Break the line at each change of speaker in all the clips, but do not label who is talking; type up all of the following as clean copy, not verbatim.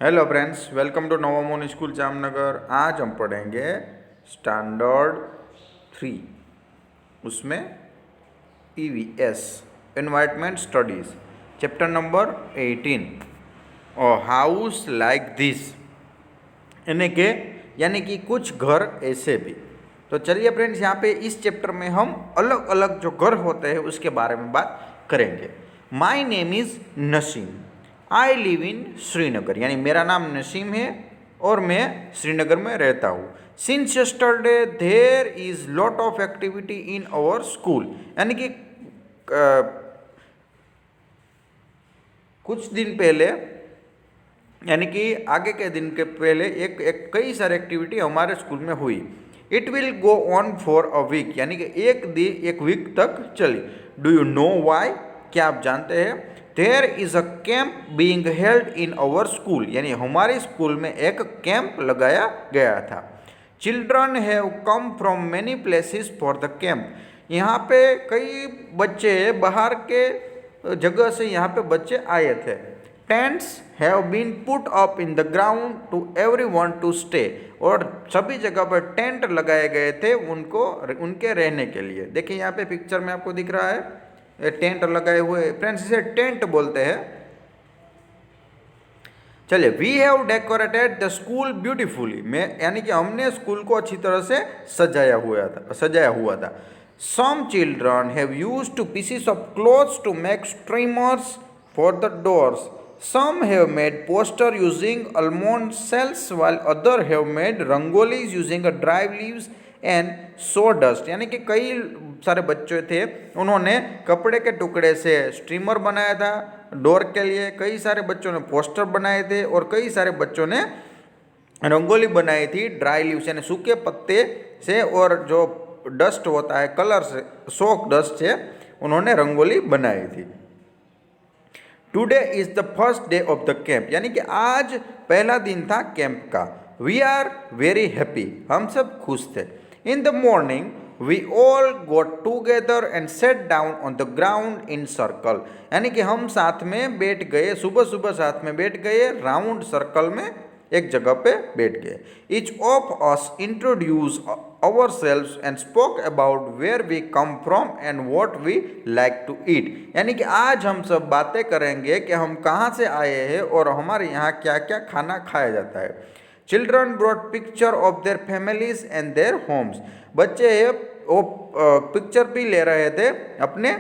Hello friends, welcome to नवोमोन school जामनगर। आज हम पढ़ेंगे स्टैंडर्ड 3, उसमें EVS environment studies chapter number 18 और हाउस लाइक दिस यानी कि कुछ घर ऐसे भी। तो चलिए फ्रेंड्स, यहाँ पे इस चैप्टर में हम अलग अलग जो घर होते हैं उसके बारे में बात करेंगे। My name is Naseem, I live in Srinagar, यानी मेरा नाम नसीम है और मैं श्रीनगर में रहता हूँ। Since yesterday there is lot of activity in our school, यानी कि कुछ दिन पहले, यानी कि आगे के दिन के पहले कई सारी एक्टिविटी हमारे स्कूल में हुई। It will go on for a week, यानी कि एक वीक तक चली। डू यू नो वाई, क्या आप जानते हैं? There is a camp being held in our school, यानी हमारे स्कूल में एक कैंप लगाया गया था। Children have come from many places for the camp, यहाँ पे कई बच्चे बाहर के जगह से यहाँ पे बच्चे आए थे। Tents have been put up in the ground to everyone to stay, और सभी जगह पर टेंट लगाए गए थे उनके रहने के लिए। देखिए यहाँ पे पिक्चर में आपको दिख रहा है टेंट लगाए हुए। फ्रेंड्स, इसे टेंट बोलते हैं। चलिए, we have decorated the school beautifully, मैं यानी कि हमने स्कूल को अच्छी तरह से सजाया हुआ था। Some children have used two pieces of cloths to make streamers for the doors. Some have made poster using almond shells, while other have made rangolis using a dry leaves and sawdust, यानी कि कई सारे बच्चे थे, उन्होंने कपड़े के टुकड़े से स्ट्रीमर बनाया था डोर के लिए। कई सारे बच्चों ने पोस्टर बनाए थे और कई सारे बच्चों ने रंगोली बनाई थी ड्राई लीव्स, यानी सूखे पत्ते से, और जो डस्ट होता है कलर से, सोक डस्ट से उन्होंने रंगोली बनाई थी। Today is the first day of the camp, यानी कि आज पहला दिन था कैंप का। वी आर वेरी हैप्पी, हम सब खुश थे। In the morning we all got together and sat down on the ground in circle, यानी कि हम साथ में बैठ गए, सुबह सुबह साथ में बैठ गए, राउंड सर्कल में एक जगह पे बैठ गए। Each of us introduce ourselves and spoke about where we come from and what we like to eat, यानी कि आज हम सब बातें करेंगे कि हम कहाँ से आए हैं और हमारे यहाँ क्या क्या खाना खाया जाता है। Children brought picture of their families and their homes, बच्चे वो पिक्चर भी ले रहे थे अपने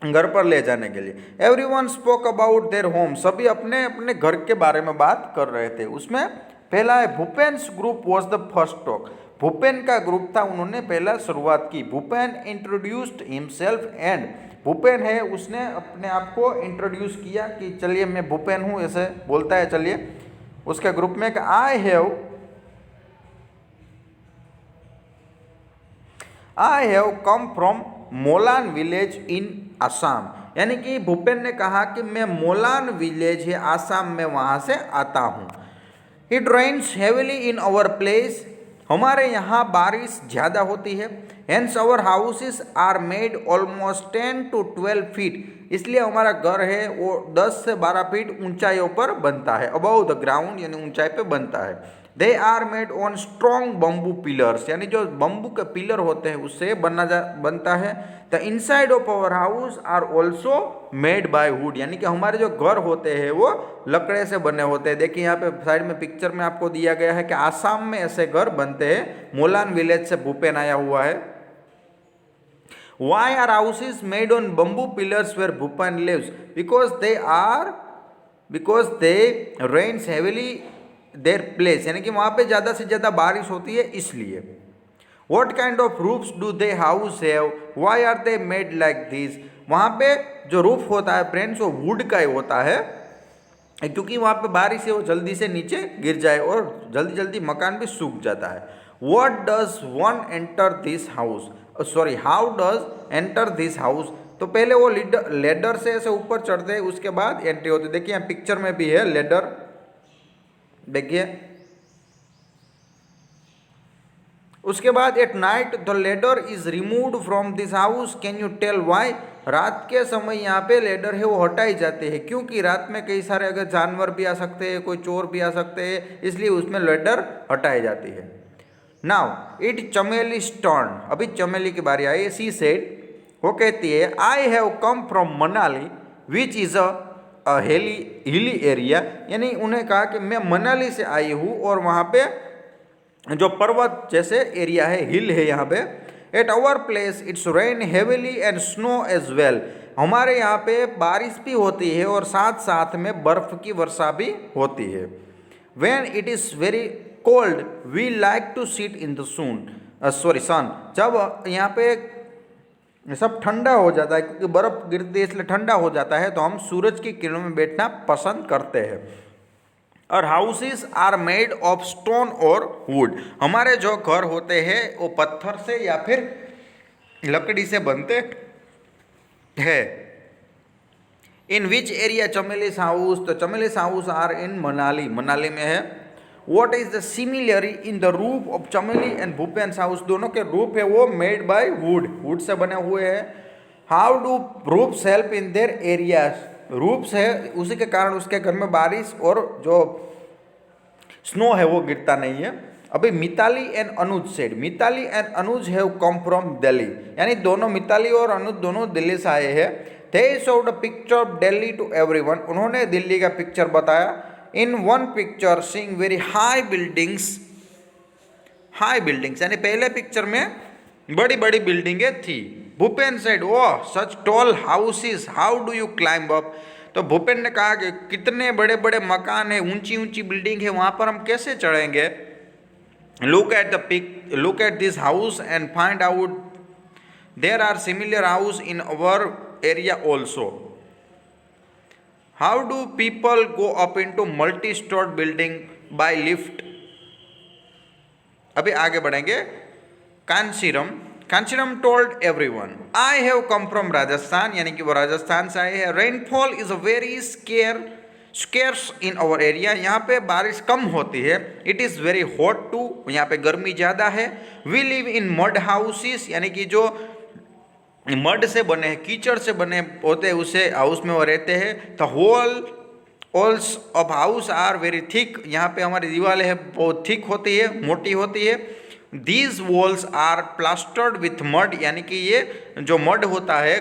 घर पर ले जाने के लिए। Everyone spoke about their home, सभी अपने अपने घर के बारे में बात कर रहे थे। उसमें पहला है Bhupen's group was the first talk, Bhupen का ग्रुप था, उन्होंने पहला शुरुआत की। Bhupen introduced himself and, Bhupen है उसने अपने आप को इंट्रोड्यूस किया कि चलिए मैं भूपेन हूँ, ऐसे बोलता है। चलिए उसके ग्रुप में I have come from Molan village in Assam, यानी कि भूपेन ने कहा कि मैं मोलान विलेज है आसाम में, वहाँ से आता हूँ। It rains heavily in our place, हमारे यहाँ बारिश ज़्यादा होती है। Hence our houses are made almost 10 to 12 feet, इसलिए हमारा घर है वो 10 से 12 फीट ऊंचाइयों पर बनता है, अबव द ग्राउंड, यानी ऊंचाई पे बनता है। They are made on strong bamboo pillars, यानी जो बम्बू के पिलर होते हैं उससे बनता है। The inside of our house are also made by wood, यानी कि हमारे जो घर होते हैं वो लकड़े से बने होते हैं। देखिए यहाँ पे साइड में पिक्चर में आपको दिया गया है कि आसाम में ऐसे घर बनते हैं। मोलान विलेज से भूपेन आया हुआ है। Why are houses made on bamboo pillars where Bhupan lives? Because they rains heavily their place, यानी कि वहाँ पे ज़्यादा से ज़्यादा बारिश होती है इसलिए। What kind of roofs do they house have? Why are they made like this? वहाँ पे जो रूफ होता है फ्रेंड्स वो वुड का ही होता है, क्योंकि वहाँ पे बारिश है वो जल्दी से नीचे गिर जाए और जल्दी जल्दी मकान भी सूख जाता है। What does one enter this house? How does enter this house, तो पहले वो लेडर से ऐसे ऊपर चढ़ते हैं, उसके बाद एंट्री होती है। देखिए यहाँ पिक्चर में भी है लेडर, देखिए उसके बाद at night the ladder is removed from this house, can you tell why. रात के समय यहाँ पे लेडर है वो हटाई जाते हैं, क्योंकि रात में कई सारे अगर जानवर भी आ सकते हैं, कोई चोर भी आ सकते हैं, इसलिए उसमें लेडर हटाई जाती है। नाउ इट चमेली टर्न, अभी चमेली की बारी आई। सी सेड, वो कहती है, आई have come from Manali which is a hilly area, यानी उन्हें कहा कि मैं मनाली से आई हूँ और वहाँ पे जो पर्वत जैसे एरिया है, हिल है यहाँ पे। At our place it's rain heavily and snow as well, हमारे यहाँ पे बारिश भी होती है और साथ साथ में बर्फ की वर्षा भी होती है। When it is very cold we like to sit in the sun, जब यहाँ पे सब ठंडा हो जाता है, क्योंकि बर्फ गिरती है इसलिए ठंडा हो जाता है, तो हम सूरज की किरणों में बैठना पसंद करते हैं। और houses are made of stone और वुड, हमारे जो घर होते हैं वो पत्थर से या फिर लकड़ी से बनते हैं। इन विच एरिया चमेलीस हाउस, तो Chameli's house are in Manali, Manali में है। What is the similarity in the roof of Chameli and Bhupen's house, दोनों के रूफ है वो made by would, would say बने हुए हैं। How do roofs help in their areas, roofs है उसी के कारण उसके घर में बारिश और जो स्नो है वो गिरता नहीं है। अभी Mitali and Anuj said, Mitali and Anuj have come from Delhi, यानी दोनों मिताली और अनुज दोनों दिल्ली से आए हैं। They showed a picture of Delhi to everyone, उन्होंने दिल्ली का पिक्चर बताया। In one picture seeing very high buildings, high buildings यानी पहले पिक्चर में बड़ी बड़ी बिल्डिंगें थी। Bhupen said, oh such tall houses how do you climb up, तो भूपेन ने कहा कि कितने बड़े बड़े मकान है, ऊंची ऊंची बिल्डिंग है, वहां पर हम कैसे चढ़ेंगे। Look at the pic, look at this house and find out there are similar house in our area also. How do people go up into multi storeyed building by lift. अभी आगे बढ़ेंगे। Kanchiram, Kanchiram told everyone, I have come from Rajasthan, यानी कि वो राजस्थान से आए हैं। Rainfall is a very scarce in our area, यहाँ पे बारिश कम होती है। It is very hot too, यहाँ पे गर्मी ज़्यादा है। We live in mud houses, यानी कि जो मड से बने हैं, कीचड़ से बने होते हैं उसे हाउस में वो रहते हैं। The walls of house are very thick, यहाँ पे हमारी दीवारें है बहुत थिक होती है, मोटी होती है। These walls are plastered with mud, यानी कि ये जो मड होता है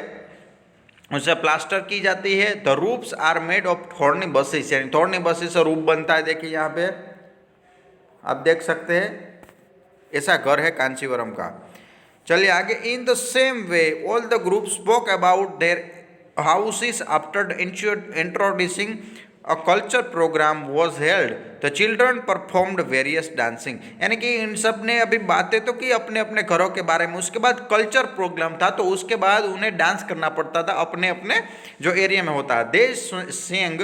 उसे प्लास्टर की जाती है। The roofs are made of thorny bushes, यानी थॉर्नी बसेस से रूफ बनता है। देखिए यहाँ पे आप देख सकते हैं, ऐसा घर है कांचीवरम का। चलिए आगे। In the same way all the group spoke about their houses after introducing a culture program was held, the children performed various dancing, यानी कि इन सब ने अभी बातें तो की अपने अपने घरों के बारे में, उसके बाद कल्चर प्रोग्राम था तो उसके बाद उन्हें डांस करना पड़ता था अपने अपने जो एरिया में होता है। दे सिंग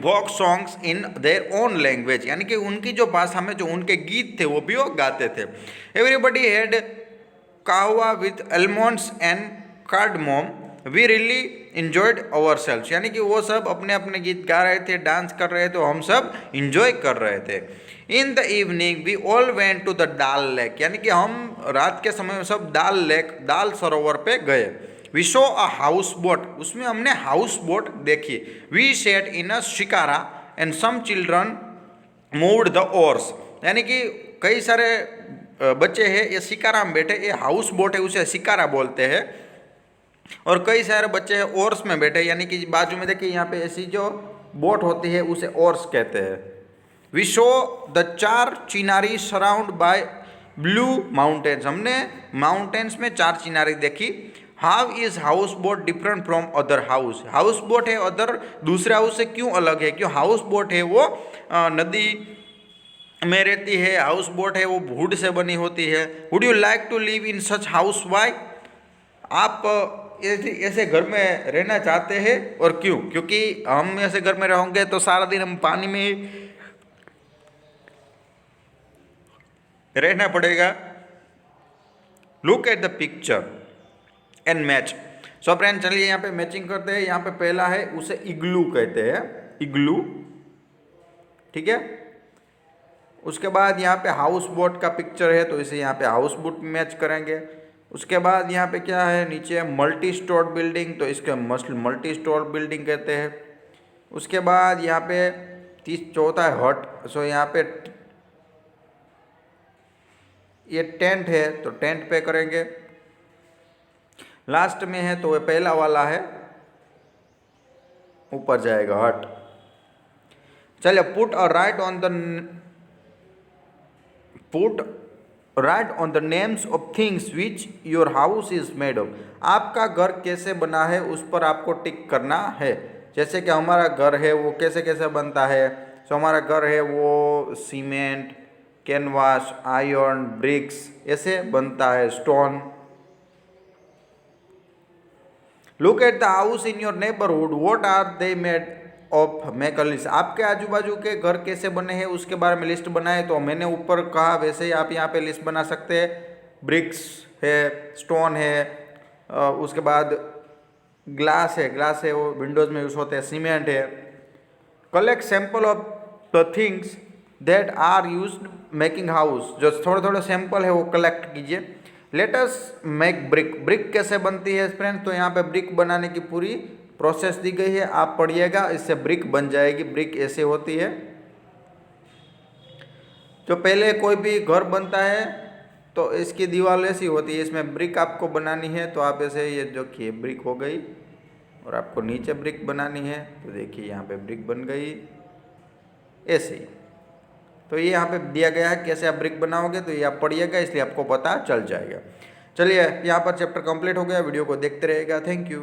वॉक songs in their own language, यानी कि उनकी जो भाषा में जो उनके गीत थे वो भी वो गाते थे। Everybody had kahwa with almonds and cardamom, we really enjoyed ourselves, यानी कि वो सब अपने अपने गीत गा रहे थे, डांस कर रहे थे, तो हम सब इंजॉय कर रहे थे। In the evening we all went to the Dal lake, यानी कि हम रात के समय में सब डाल लेक, दाल सरोवर पे गए। We saw a house boat, उसमें हमने हाउस बोट देखी। We sat in a shikara and some children moved the oars, यानी कि कई सारे बच्चे हैं ये शिकारा में बैठे, ये हाउस बोट है उसे शिकारा बोलते हैं। और कई सारे बच्चे हैं ओर्स में बैठे, यानी कि बाजू में देखिए यहाँ पे ऐसी जो बोट होती है उसे ओर्स कहते हैं। वी शो द 4 चिनारी सराउंड बाय ब्लू माउंटेन्स, हमने माउंटेन्स में 4 चिनारी देखी। How is house boat different from other house, house boat है अदर दूसरे हाउस से क्यों अलग है, क्यों हाउस बोट है वो नदी में रहती है, हाउस बोट है वो वुड से बनी होती है। Would you like to live in such house, why, आप ऐसे घर में रहना चाहते हैं और क्यों, क्योंकि हम ऐसे घर में रहोगे तो सारा दिन हम पानी में रहना पड़ेगा। Look at the picture and match. So friend चलिए यहाँ पे मैचिंग करते हैं। यहाँ पे पहला है उसे इग्लू कहते हैं, इग्लू, ठीक है। उसके बाद यहाँ पे हाउस बोट का पिक्चर है तो इसे यहाँ पे हाउस बोट मैच करेंगे। उसके बाद यहाँ पे क्या है, नीचे मल्टी स्टोर बिल्डिंग, तो इसके मल्टी स्टोर बिल्डिंग कहते हैं। उसके बाद यहाँ पे चौथा है हट, सो यहाँ पे ये टेंट है तो टेंट पे करेंगे। लास्ट में है तो ये पहला वाला है, ऊपर जाएगा हट। चलिए, put right on the names of things which your house is made of. आपका घर कैसे बना है उस पर आपको टिक करना है। जैसे कि हमारा घर है वो कैसे कैसे बनता है, तो हमारा घर है वो सीमेंट, कैनवास, आयरन, ब्रिक्स ऐसे बनता है, stone. Look at the house in your neighbourhood, what are they made of, make a list. आपके आजू बाजू के घर कैसे बने हैं उसके बारे में लिस्ट बनाए। तो मैंने ऊपर कहा वैसे ही आप यहाँ पे लिस्ट बना सकते हैं। ब्रिक्स है, स्टोन है, उसके बाद ग्लास है वो विंडोज में यूज होते हैं, सीमेंट है। Collect sample of the things that are use making house, जो थोड़े थोड़े सैंपल है वो कलेक्ट कीजिए। Let us make brick. Brick कैसे बनती है फ्रेंड्स, तो यहाँ पे ब्रिक बनाने की पूरी प्रोसेस दी गई है, आप पढ़िएगा, इससे ब्रिक बन जाएगी। ब्रिक ऐसे होती है, जो पहले कोई भी घर बनता है तो इसकी दीवार ऐसी होती है, इसमें ब्रिक आपको बनानी है तो आप ऐसे, ये देखिए ब्रिक हो गई। और आपको नीचे ब्रिक बनानी है तो देखिए यहाँ पे ब्रिक बन गई ऐसे ही। तो ये यहाँ पे दिया गया है कैसे आप ब्रिक बनाओगे, तो ये आप पढ़िएगा, इसलिए आपको पता चल जाएगा। चलिए, यहाँ पर चैप्टर कंप्लीट हो गया। वीडियो को देखते रहिएगा। Thank you.